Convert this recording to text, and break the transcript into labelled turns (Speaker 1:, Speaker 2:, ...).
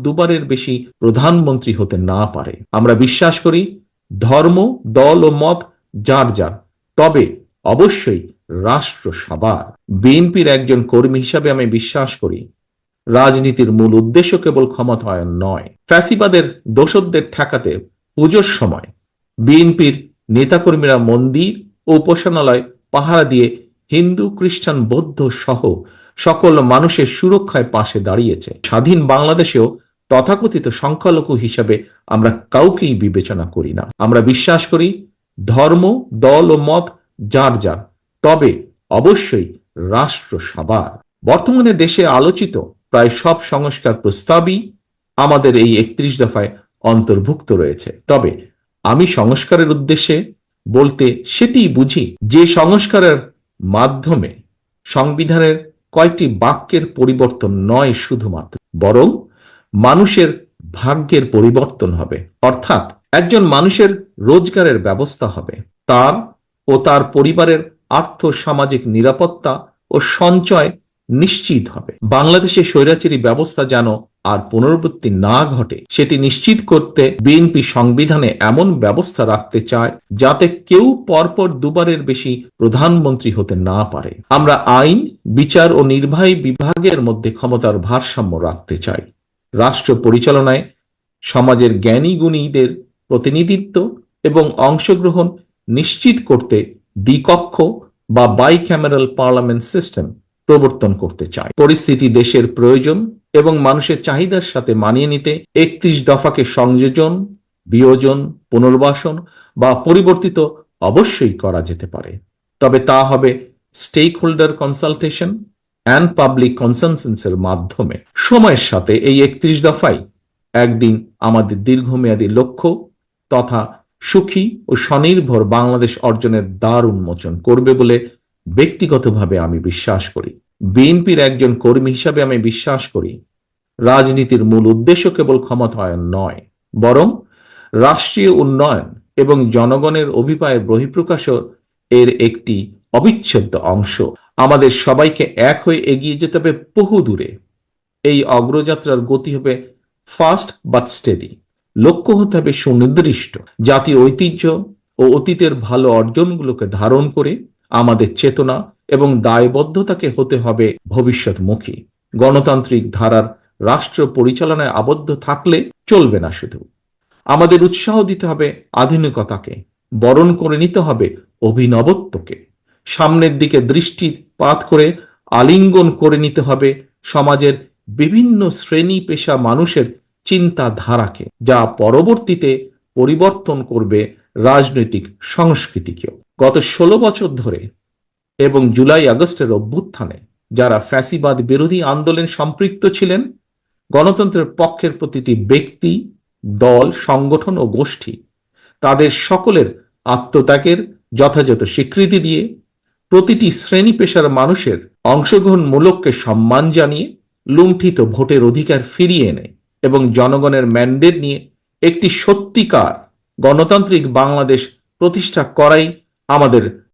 Speaker 1: দুবারের বেশি প্রধানমন্ত্রী হতে না পারে। আমরা বিশ্বাস করি ধর্ম, দল ও মত যার যার, তবে অবশ্যই রাষ্ট্র সবার। বিএনপির একজন কর্মী হিসাবে আমি বিশ্বাস করি রাজনীতির মূল উদ্দেশ্য কেবল ক্ষমতায়ন নয়। ফ্যাসিবাদের দোসরদের ঠেকাতে পুজোর সময় বিএনপির নেতাকর্মীরা মন্দির ও উপাসনালয় পাহারা দিয়ে হিন্দু, খ্রিস্টান, বৌদ্ধ সহ সকল মানুষের সুরক্ষায় পাশে দাঁড়িয়েছে। স্বাধীন বাংলাদেশেও তথাকথিত সংখ্যালঘু হিসাবে আমরা কাউকেই বিবেচনা করি না। আমরা বিশ্বাস করি ধর্ম, দল ও মত যার যার, তবে অবশ্যই রাষ্ট্র সবার। বর্তমানে দেশে আলোচিত প্রায় সব সংস্কার প্রস্তাবই আমাদের এই 31 দফায় অন্তর্ভুক্ত রয়েছে। তবে আমি সংস্কারের উদ্দেশ্যে বলতে সেটি বুঝি যে সংস্কারের মাধ্যমে সংবিধানের কয়েকটি বাক্যের পরিবর্তন নয় শুধুমাত্র, বরং মানুষের ভাগ্যের পরিবর্তন হবে। অর্থাৎ একজন মানুষের রোজগারের ব্যবস্থা হবে, তার ও তার পরিবারের আর্থ সামাজিক নিরাপত্তা ও সঞ্চয় নিশ্চিত হবে। বাংলাদেশে স্বৈরাচারী ব্যবস্থা যেন আর পুনরাবৃত্তি না ঘটে সেটি নিশ্চিত করতে বিএনপি সংবিধানে এমন ব্যবস্থা রাখতে চায় যাতে কেউ পরপর দুবারের বেশি প্রধানমন্ত্রী হতে না পারে। আমরা আইন, বিচার ও নির্বাহী বিভাগের মধ্যে ক্ষমতার ভারসাম্য রাখতে চাই। রাষ্ট্র পরিচালনায় সমাজের জ্ঞানী গুণীদের প্রতিনিধিত্ব এবং অংশগ্রহণ নিশ্চিত করতে দ্বিকক্ষ বা বাইক্যামেরাল পার্লামেন্ট সিস্টেম প্রবর্তন করতে চায়। পরিস্থিতি, দেশের প্রয়োজন এবং মানুষের চাহিদার সাথে মানিয়ে নিতে 31 দফাকে সংযোজন, বিয়োজন, পুনর্বাসন বা পরিবর্তিত অবশ্যই করা যেতে পারে। তবে তা হবে stakeholder consultation and public কনসেনসাসের মাধ্যমে। সময়ের সাথে এই 31 দফাই একদিন আমাদের দীর্ঘমেয়াদী লক্ষ্য তথা সুখী ও স্বনির্ভর বাংলাদেশ অর্জনের দ্বার উন্মোচন করবে বলে ব্যক্তিগতভাবে আমি বিশ্বাস করি। বিএনপির একজন কর্মী হিসাবে আমি বিশ্বাস করি রাজনীতির মূল উদ্দেশ্য কেবল ক্ষমতায়ন নয়, বরং রাষ্ট্রীয় উন্নয়ন এবং জনগণের অভিপ্রায়ের বহিঃপ্রকাশ এর একটি অবিচ্ছেদ্য অংশ। আমাদের সবাইকে এক হয়ে এগিয়ে যেতে হবে বহু দূরে। এই অগ্রযাত্রার গতি হবে ফাস্ট বাট স্টেডি। লক্ষ্য হতে হবে সুনির্দিষ্ট। জাতীয় ঐতিহ্য ও অতীতের ভালো অর্জনগুলোকে ধারণ করে আমাদের চেতনা এবং দায়বদ্ধতাকে হতে হবে ভবিষ্যৎমুখী। গণতান্ত্রিক ধারার রাষ্ট্র পরিচালনায় আবদ্ধ থাকলে চলবে না। শুধু আমাদের উৎসাহ দিতে হবে আধুনিকতাকে, বরণ করে নিতে হবে অভিনবত্বকে, সামনের দিকে দৃষ্টিপাত করে আলিঙ্গন করে নিতে হবে সমাজের বিভিন্ন শ্রেণী পেশা মানুষের চিন্তাধারাকে, যা পরবর্তীতে পরিবর্তন করবে রাজনৈতিক সংস্কৃতিকেও। গত 16 বছর ধরে এবং জুলাই আগস্টের অভ্যুত্থানে যারা ফ্যাসিবাদ বিরোধী আন্দোলনে সম্পৃক্ত ছিলেন, গণতন্ত্রের পক্ষের প্রতিটি ব্যক্তি, দল, সংগঠন ও গোষ্ঠী তাদের সকলের আত্মত্যাগের যথাযথ স্বীকৃতি দিয়ে প্রতিটি শ্রেণী পেশার মানুষের অংশগ্রহণমূলককে সম্মান জানিয়ে লুণ্ঠিত ভোটের অধিকার ফিরিয়ে এনে এবং জনগণের ম্যান্ডেট নিয়ে একটি সত্যিকার গণতান্ত্রিক বাংলাদেশ প্রতিষ্ঠা করাই আমাদের